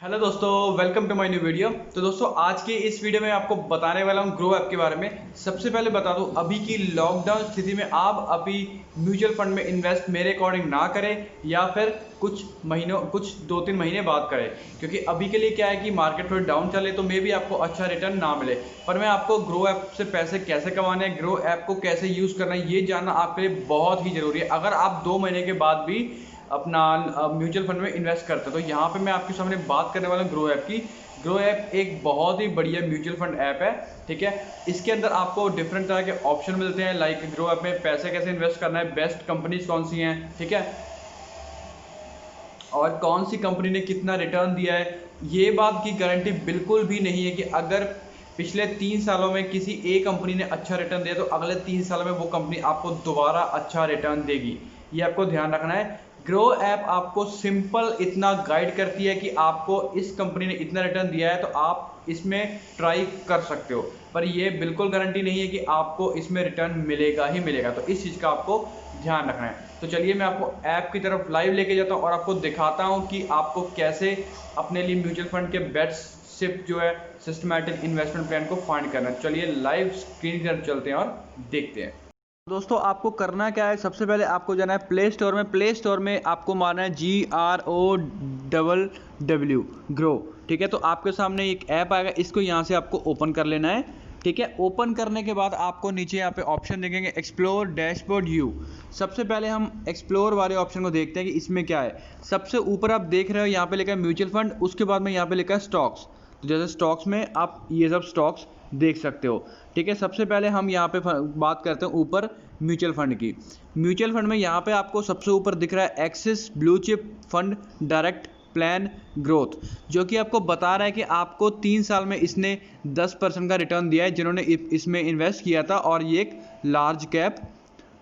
Hello दोस्तों, welcome to my new video. तो दोस्तों, आज की इस वीडियो में आपको बताने वाला हूँ ग्रो ऐप के बारे में। सबसे पहले बता दूँ, अभी की लॉकडाउन स्थिति में आप अभी म्यूचुअल फंड में इन्वेस्ट मेरे अकॉर्डिंग ना करें, या फिर कुछ 2-3 महीने बाद करें, क्योंकि अभी के लिए क्या है कि मार्केट थोड़ी डाउन चले तो मे भी आपको अच्छा रिटर्न ना मिले। पर मैं आपको ग्रो ऐप से पैसे कैसे कमाने हैं, ग्रो ऐप को कैसे यूज़ करना है, ये जानना आपके लिए बहुत ही ज़रूरी है। अगर आप 2 महीने के बाद भी अपना म्यूचुअल फंड में इन्वेस्ट करते हैं, तो यहाँ पे मैं आपके सामने बात करने वाला हूँ ग्रो ऐप की। ग्रो ऐप एक बहुत ही बढ़िया म्यूचुअल फंड ऐप है, ठीक है। इसके अंदर आपको डिफरेंट तरह के ऑप्शन मिलते हैं, लाइक ग्रो ऐप में पैसे कैसे इन्वेस्ट करना है, बेस्ट कंपनीज कौन सी हैं, ठीक है, और कौन सी कंपनी ने कितना रिटर्न दिया है। ये बात की गारंटी बिल्कुल भी नहीं है कि अगर पिछले 3 सालों में किसी एक कंपनी ने अच्छा रिटर्न दिया तो अगले 3 सालों में वो कंपनी आपको दोबारा अच्छा रिटर्न देगी। ये आपको ध्यान रखना है। ग्रो ऐप आपको सिंपल इतना गाइड करती है कि आपको इस कंपनी ने इतना रिटर्न दिया है तो आप इसमें ट्राई कर सकते हो, पर ये बिल्कुल गारंटी नहीं है कि आपको इसमें रिटर्न मिलेगा ही मिलेगा। तो इस चीज़ का आपको ध्यान रखना है। तो चलिए मैं आपको ऐप की तरफ लाइव लेके जाता हूँ और आपको दिखाता हूँ कि आपको कैसे अपने लिए म्यूचुअल फंड के बेस्ट सिप जो है सिस्टमैटिक इन्वेस्टमेंट प्लान को फाइंड करना है। चलिए लाइव स्क्रीन की तरफ चलते हैं और देखते हैं। दोस्तों, आपको करना क्या है, सबसे पहले आपको जाना है प्ले स्टोर में आपको मारना है GROWW ग्रो, ठीक है। तो आपके सामने एक ऐप आएगा, इसको यहाँ से आपको ओपन कर लेना है, ठीक है। ओपन करने के बाद आपको नीचे यहाँ पे ऑप्शन देखेंगे एक्सप्लोर डैशबोर्ड व्यू। सबसे पहले हम एक्सप्लोर वाले ऑप्शन को देखते हैं कि इसमें क्या है। सबसे ऊपर आप देख रहे हो यहाँ पे लिखा है म्यूचुअल फंड, उसके बाद में यहाँ पे लिखा है स्टॉक्स। तो जैसे स्टॉक्स में आप ये सब स्टॉक्स देख सकते हो, ठीक है। सबसे पहले हम यहाँ पे बात करते हैं ऊपर म्यूचुअल फंड की। म्यूचुअल फंड में यहाँ पे आपको सबसे ऊपर दिख रहा है axis blue chip fund direct plan growth, जो कि आपको बता रहा है कि आपको 3 साल में इसने 10% का रिटर्न दिया है जिन्होंने इसमें इन्वेस्ट किया था, और ये एक लार्ज कैप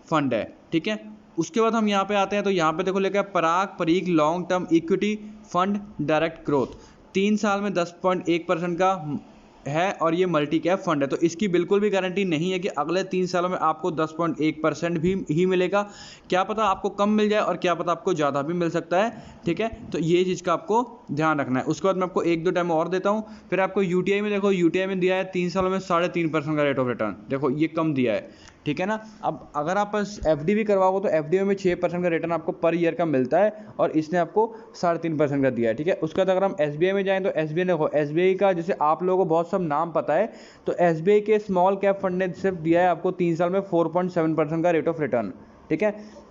फंड है, ठीक है। उसके बाद हम यहाँ पे आते हैं, तो यहाँ पे देखो लिखा है Parag Parikh long term equity fund direct growth, 3 साल में 10.1% का है, और ये मल्टी कैप फंड है। तो इसकी बिल्कुल भी गारंटी नहीं है कि अगले 3 सालों में आपको 10.1% भी ही मिलेगा। क्या पता आपको कम मिल जाए और क्या पता आपको ज़्यादा भी मिल सकता है, ठीक है। तो ये चीज़ का आपको ध्यान रखना है। उसके बाद मैं आपको 1-2 डेमो और देता हूँ। फिर आपको यूटीआई में देखो, यूटीआई में दिया है 3 सालों में 3.5% का रेट ऑफ रिटर्न, देखो ये कम दिया है, ठीक है ना। अब अगर आप एफडी भी करवाओ तो एफडी में 6% का रिटर्न आपको पर ईयर का मिलता है, और इसने आपको 3.5% का दिया है, ठीक है। उसके बाद अगर हम एसबीआई में जाएं तो एसबीआई देखो, एसबीआई का जैसे आप लोगों को बहुत सब नाम पता है, तो एसबीआई के स्मॉल कैप फंड ने सिर्फ दिया है आपको 3 साल में 4.7% का रेट ऑफ रिटर्न, ठीक है।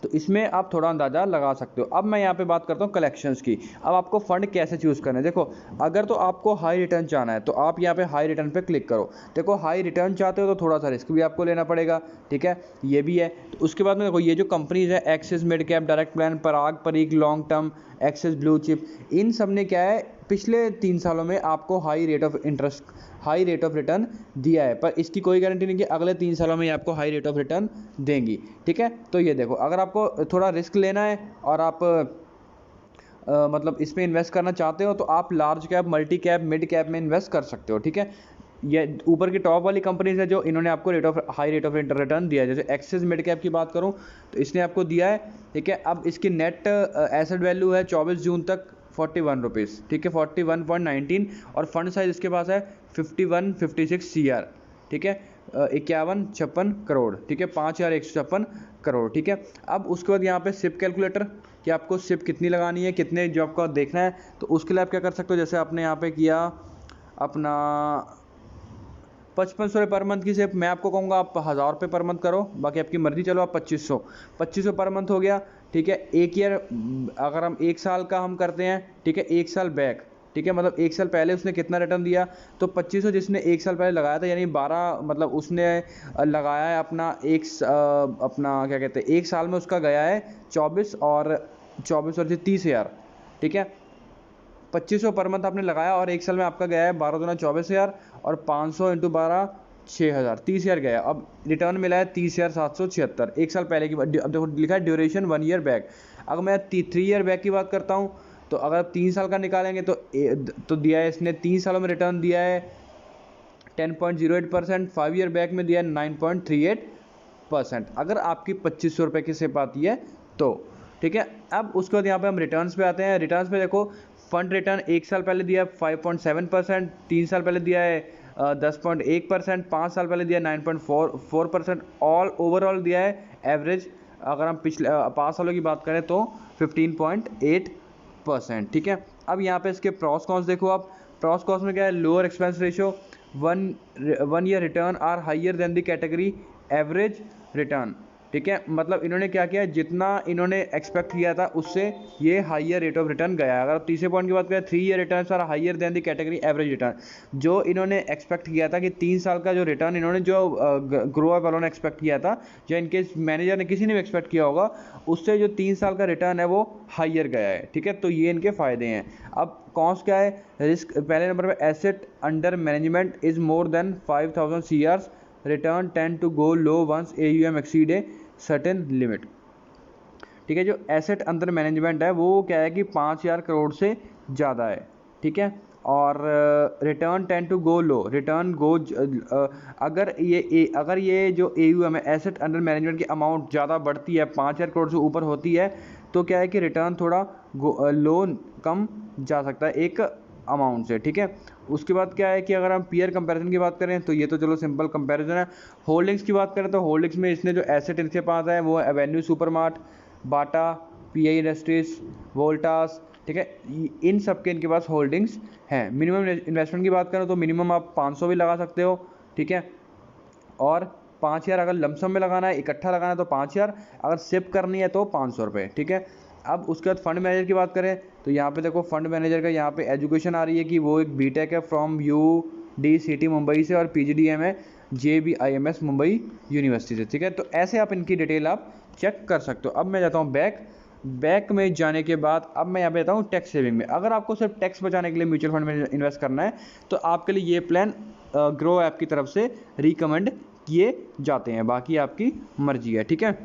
तो इसमें आप थोड़ा अंदाज़ा लगा सकते हो। अब मैं यहाँ पे बात करता हूँ कलेक्शंस की। अब आपको फंड कैसे चूज़ करना है, देखो अगर तो आपको हाई रिटर्न चाहना है तो आप यहाँ पे हाई रिटर्न पे क्लिक करो। देखो हाई रिटर्न चाहते हो तो थोड़ा सा रिस्क भी आपको लेना पड़ेगा, ठीक है, ये भी है। तो उसके बाद में देखो ये जो कंपनीज है Axis mid cap direct plan Parag Parikh long term Axis blue chip, इन सब ने क्या है पिछले 3 सालों में आपको हाई रेट ऑफ रिटर्न दिया है, पर इसकी कोई गारंटी नहीं कि अगले 3 सालों में ये आपको हाई रेट ऑफ रिटर्न देंगी, ठीक है। तो ये देखो, अगर आपको थोड़ा रिस्क लेना है और आप मतलब इसमें इन्वेस्ट करना चाहते हो तो आप large cap multi cap mid cap में इन्वेस्ट कर सकते हो, ठीक है। ये ऊपर की टॉप वाली कंपनीज है जो इन्होंने आपको हाई रेट ऑफ रिटर्न दिया है। जैसे एक्सिस मिड कैप की बात करूं तो इसने आपको दिया है, ठीक है। अब इसकी नेट एसेट वैल्यू है 24 जून तक 41 रुपीज़, ठीक है, 41.19, और फंड साइज इसके पास है 5156 CR, ठीक है, 5156 करोड़, ठीक है, 5156 करोड़, ठीक है। अब उसके बाद यहाँ पे सिप कैलकुलेटर कि आपको सिप कितनी लगानी है, कितने जो आपको देखना है, तो उसके लिए आप क्या कर सकते हो, जैसे आपने यहाँ पे किया अपना 5500 रुपये पर मंथ की सिप, मैं आपको कहूँगा आप 1000 रुपये पर मंथ करो, बाकी आपकी मर्जी, चलो आप 2500 पर मंथ हो गया, ठीक है। एक ईयर अगर हम 1 साल का हम करते हैं, ठीक है, 1 साल बैक, ठीक है, मतलब 1 साल पहले उसने कितना रिटर्न दिया, तो 2500 जिसने 1 साल पहले लगाया था, यानी 12 मतलब उसने लगाया है अपना अपना क्या कहते हैं 1 साल में उसका गया है 24 और 30 हज़ार, ठीक है। 2500 पर मंथ आपने लगाया और 1 साल में आपका गया है 12 दूना 24 हज़ार, और 500 इंटू 12 6,000, 30 हज़ार गया। अब रिटर्न मिला है 30,776 1 साल पहले की। अब देखो लिखा है ड्यूरेशन 1 ईयर बैक। अगर मैं 3 ईयर बैक की बात करता हूँ तो अगर 3 साल का निकालेंगे तो दिया है इसने 3 सालों में रिटर्न दिया है 10.08%, 5 ईयर बैक में दिया है 9.38%, अगर आपकी 2500 रुपये की सिप आती है तो, ठीक है। अब उसके बाद यहाँ पे हम रिटर्न्स पे आते हैं। रिटर्न्स पे देखो फंड रिटर्न 1 साल पहले दिया 5.7%, 3 साल पहले दिया है 10.1%, 5 साल पहले दिया 9.4%, ऑल ओवरऑल दिया है एवरेज अगर हम पिछले 5 सालों की बात करें तो 15.8%। ठीक है, अब यहाँ पे इसके प्रॉस कॉन्स देखो आप। प्रॉस कॉन्स में क्या है, lower expense ratio, one year return are higher than the category average return. ठीक है, मतलब इन्होंने क्या किया, जितना इन्होंने एक्सपेक्ट किया था उससे ये हाइयर रेट ऑफ रिटर्न गया। अगर तीसरे पॉइंट की बात करें, 3 year return are higher than the category average return. जो इन्होंने एक्सपेक्ट किया था कि 3 साल का जो रिटर्न इन्होंने जो ग्रो वालों ने एक्सपेक्ट किया था, या इनके मैनेजर ने किसी ने भी एक्सपेक्ट किया होगा, उससे जो 3 साल का रिटर्न है वो हाइयर गया है। ठीक है, तो ये इनके फ़ायदे हैं। अब कॉस्ट क्या है, रिस्क पहले नंबर पे, asset under management is more than 5000 CRs, return tend to go low once AUM exceed a certain limit. ठीक है, जो एसेट अंडर मैनेजमेंट है वो क्या है कि 5000 करोड़ से ज़्यादा है। ठीक है, और return tend to go low, return go अगर ये जो AUM है, एसेट अंडर मैनेजमेंट की अमाउंट ज़्यादा बढ़ती है, 5000 करोड़ से ऊपर होती है, तो क्या है कि रिटर्न थोड़ा लो कम जा सकता है एक अमाउंट से। ठीक है, उसके बाद क्या है कि अगर हम पीयर कंपैरिजन की बात करें तो ये तो चलो सिंपल कंपैरिजन है। होल्डिंग्स की बात करें तो होल्डिंग्स में इसने जो एसेट इनके पास है वो एवेन्यू सुपरमार्ट, बाटा, PI इंडस्ट्रीज, वोल्टास। ठीक है, इन सब के इनके पास होल्डिंग्स हैं। मिनिमम इन्वेस्टमेंट की बात करें तो मिनिमम आप 500 भी लगा सकते हो। ठीक है, और 5000 अगर लमसम में लगाना है, इकट्ठा लगाना है तो 5000, अगर सिप करनी है तो 500 रुपये। ठीक है, अब उसके बाद फंड मैनेजर की बात करें तो यहाँ पे देखो फंड मैनेजर का यहाँ पे एजुकेशन आ रही है कि वो एक BTech है फ्रॉम UDCT मुंबई से, और PGDM है JBIMS मुंबई यूनिवर्सिटी से। ठीक है, तो ऐसे आप इनकी डिटेल आप चेक कर सकते हो। अब मैं जाता हूँ बैक में जाने के बाद अब मैं यहाँ पे जाता हूँ टैक्स सेविंग में। अगर आपको सिर्फ टैक्स बचाने के लिए म्यूचुअल फंड में इन्वेस्ट करना है तो आपके लिए ये प्लान ग्रो ऐप की तरफ से रिकमेंड किए जाते हैं, बाकी आपकी मर्जी है। ठीक है,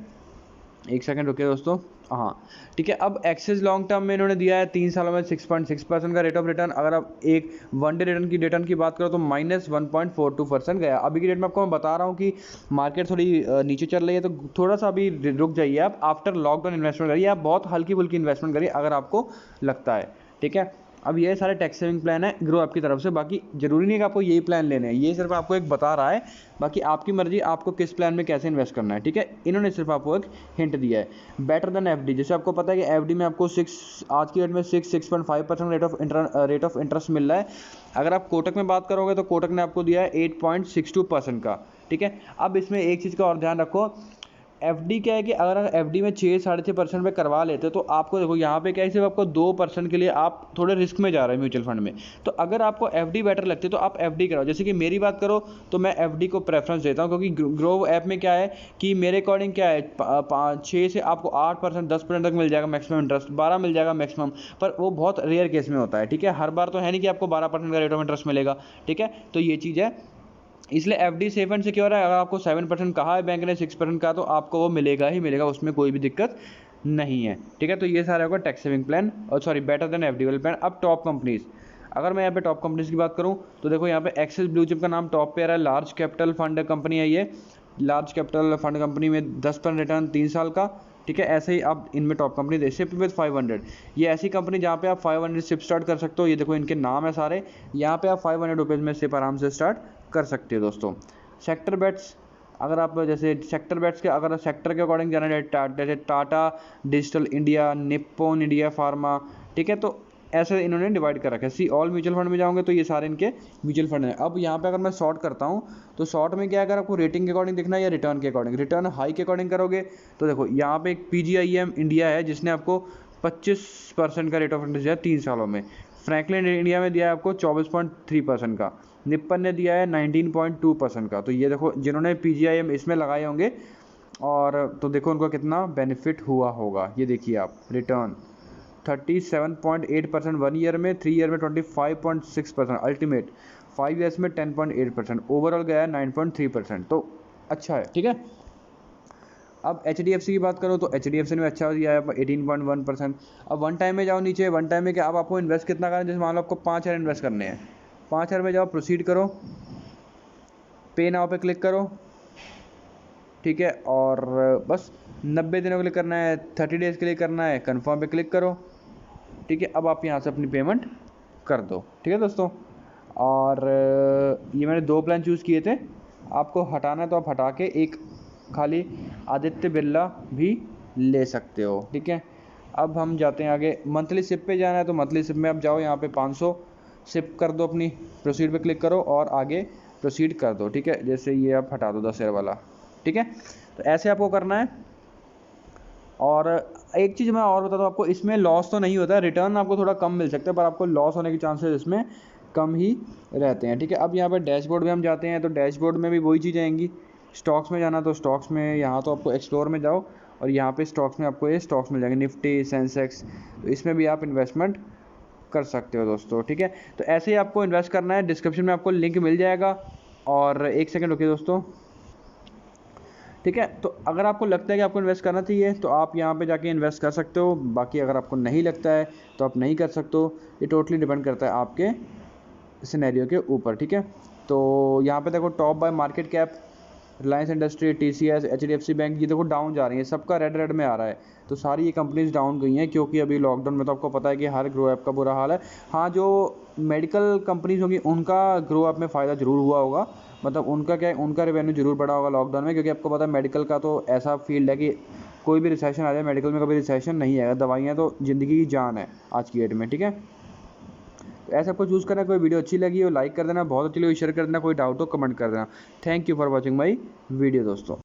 एक सेकंड रुकिए दोस्तों। हाँ, ठीक है, अब एक्सिस लॉन्ग टर्म में इन्होंने दिया है 3 सालों में 6.6% का रेट ऑफ रिटर्न। अगर आप एक वन डे रिटर्न की बात करो तो -1.42% गया। अभी की डेट में आपको मैं बता रहा हूँ कि मार्केट थोड़ी नीचे चल रही है, तो थोड़ा सा अभी रुक जाइए आप, आफ्टर लॉकडाउन इन्वेस्टमेंट करिए, आप बहुत हल्की फुल्की इन्वेस्टमेंट करिए अगर आपको लगता है। ठीक है, अब ये सारे टैक्स सेविंग प्लान है ग्रो ऐप की तरफ से। बाकी जरूरी नहीं है कि आपको यही प्लान लेने हैं, ये सिर्फ आपको एक बता रहा है, बाकी आपकी मर्जी आपको किस प्लान में कैसे इन्वेस्ट करना है। ठीक है, इन्होंने सिर्फ आपको एक हिंट दिया है। बेटर देन FD, जैसे आपको पता है कि FD में आपको आज की डेट में 6.5% रेट ऑफ इंटरेस्ट मिल रहा है। अगर आप कोटक में बात करोगे तो कोटक ने आपको दिया है 8.62% का। ठीक है, अब इसमें एक चीज़ का और ध्यान रखो, FD क्या है कि अगर FD में 6-6.5% पे करवा लेते हो तो आपको देखो यहाँ पे क्या है, सिर्फ आपको 2% के लिए आप थोड़े रिस्क में जा रहे हैं म्यूचुअल फंड में। तो अगर आपको FD बेटर लगती है तो आप FD कराओ। जैसे कि मेरी बात करो तो मैं FD को प्रेफरेंस देता हूँ, क्योंकि ग्रो ऐप में क्या है कि मेरे अकॉर्डिंग क्या है 6 से आपको 8%, 10% तक मिल जाएगा मैक्सिमम इंटरेस्ट, 12 मिल जाएगा मैक्सिमम, पर वो बहुत रेयर केस में होता है। ठीक है, हर बार तो है नहीं कि आपको 12% का रेट ऑफ इंटरेस्ट मिलेगा। ठीक है, तो ये चीज़ है, इसलिए FD सेफ एंड सिक्योर है। अगर आपको 7% कहा है बैंक ने 6% का, तो आपको वो मिलेगा ही मिलेगा, उसमें कोई भी दिक्कत नहीं है। ठीक है, तो ये सारा होगा टैक्स सेविंग प्लान, और सॉरी बेटर देन FD वाले प्लान। अब टॉप कंपनीज, अगर मैं यहाँ पे टॉप कंपनीज की बात करूँ तो देखो यहाँ पे एक्सिस ब्लू चिप का नाम टॉप पे आ रहा है। लार्ज कैपिटल फंड कंपनी है ये, लार्ज कैपिटल फंड कंपनी में 10% रिटर्न 3 साल का। ठीक है, ऐसे ही आप इनमें top company they ship with 500, ये ऐसी कंपनी जहाँ पे आप 500 शिप स्टार्ट कर सकते हो। ये देखो इनके नाम है सारे, यहाँ पे आप 500 रुपीज़ में शिप आराम से स्टार्ट कर सकते हो दोस्तों। सेक्टर बेट्स, अगर आप जैसे सेक्टर बेट्स के अगर सेक्टर के अकॉर्डिंग जाना है, जैसे Tata digital India, Nippon India pharma. ठीक है, तो ऐसे इन्होंने डिवाइड कर रखा है। सी ऑल म्यूचुअल फंड में जाओगे तो ये सारे इनके म्यूचुअल फंड हैं। अब यहाँ पे अगर मैं शॉर्ट करता हूँ तो शॉर्ट में क्या है, अगर आपको रेटिंग के अकॉर्डिंग देखना है या रिटर्न के अकॉर्डिंग, रिटर्न हाई के अकॉर्डिंग करोगे तो देखो यहाँ पे एक PGIM इंडिया है जिसने आपको 25% का रेट ऑफ इंटरेस्ट दिया 3 सालों में। फ्रैंकलिन इंडिया में दिया है आपको 24.3% का। निप्पन ने दिया है 19.2% का। तो ये देखो जिन्होंने PGIM इसमें लगाए होंगे, और तो देखो उनको कितना बेनिफिट हुआ होगा। ये देखिए आप, रिटर्न 37.8% 1 ईयर में, 3 ईयर में 25.6%, अल्टीमेट 5 ईयर्स में 10.8%, ओवरऑल गया है 9.3%, तो अच्छा है। ठीक है, अब HDFC की बात करो तो HDFC ने अच्छा दिया है 18.1%। अब वन टाइम में जाओ नीचे, वन टाइम में क्या, अब आपको इन्वेस्ट कितना करना है, जैसे मान लो आपको 5000 इन्वेस्ट करने हैं, 5000 में जाओ, प्रोसीड करो, पे नाउ पे क्लिक करो। ठीक है, और बस 90 दिनों के लिए करना है, 30 डेज़ के लिए करना है, कन्फर्म पे क्लिक करो। ठीक है, अब आप यहाँ से अपनी पेमेंट कर दो। ठीक है दोस्तों, और ये मैंने 2 प्लान चूज़ किए थे, आपको हटाना है तो आप हटा के एक खाली आदित्य बिरला भी ले सकते हो। ठीक है, अब हम जाते हैं आगे। मंथली सिप पे जाना है तो मंथली सिप में आप जाओ, यहाँ पे 500 सिप कर दो, अपनी प्रोसीड पे क्लिक करो और आगे प्रोसीड कर दो। ठीक है, जैसे ये आप हटा दो 10 शेयर वाला। ठीक है, तो ऐसे आपको करना है। और एक चीज़ मैं और बता दूँ आपको, इसमें लॉस तो नहीं होता है, रिटर्न आपको थोड़ा कम मिल सकता है, पर आपको लॉस होने के चांसेस इसमें कम ही रहते हैं। ठीक है, अब यहाँ पे डैशबोर्ड में हम जाते हैं, तो डैशबोर्ड में भी वही चीज़ आएंगी। स्टॉक्स में जाना तो स्टॉक्स में, यहाँ तो आपको एक्सप्लोर में जाओ और यहाँ पे स्टॉक्स में आपको ये स्टॉक्स मिल जाएंगे, निफ्टी, सेंसेक्स, तो इसमें भी आप इन्वेस्टमेंट कर सकते हो दोस्तों। ठीक है, तो ऐसे ही आपको इन्वेस्ट करना है, डिस्क्रिप्शन में आपको लिंक मिल जाएगा। और एक सेकंड रुकिए दोस्तों। ठीक है, तो अगर आपको लगता है कि आपको इन्वेस्ट करना चाहिए तो आप यहाँ पे जाके इन्वेस्ट कर सकते हो, बाकी अगर आपको नहीं लगता है तो आप नहीं कर सकते हो, ये टोटली डिपेंड करता है आपके सिनेरियो के ऊपर। ठीक है, तो यहाँ पे देखो top bye market cap, Reliance industry, TCS, HDFC bank, ये देखो डाउन जा रही है, सबका रेड में आ रहा है। तो सारी ये कंपनीज डाउन गई हैं, क्योंकि अभी लॉकडाउन में तो आपको पता है कि हर ग्रो ऐप का बुरा हाल है। हाँ, जो मेडिकल कंपनीज होंगी उनका ग्रो ऐप में फ़ायदा ज़रूर हुआ होगा, मतलब उनका क्या है, उनका रेवेन्यू जरूर बढ़ा होगा लॉकडाउन में, क्योंकि आपको पता है मेडिकल का तो ऐसा फील्ड है कि कोई भी रिसेशन आ जाए, मेडिकल में कभी रिसेशन नहीं आएगा, दवाइयाँ तो ज़िंदगी की जान है आज की डेट में। ठीक है, तो ऐसा आपको चूज़ करना। कोई वीडियो अच्छी लगी हो लाइक कर देना, बहुत अच्छी लगी शेयर कर देना, कोई डाउट हो कमेंट कर देना। Thank you for watching my video दोस्तों।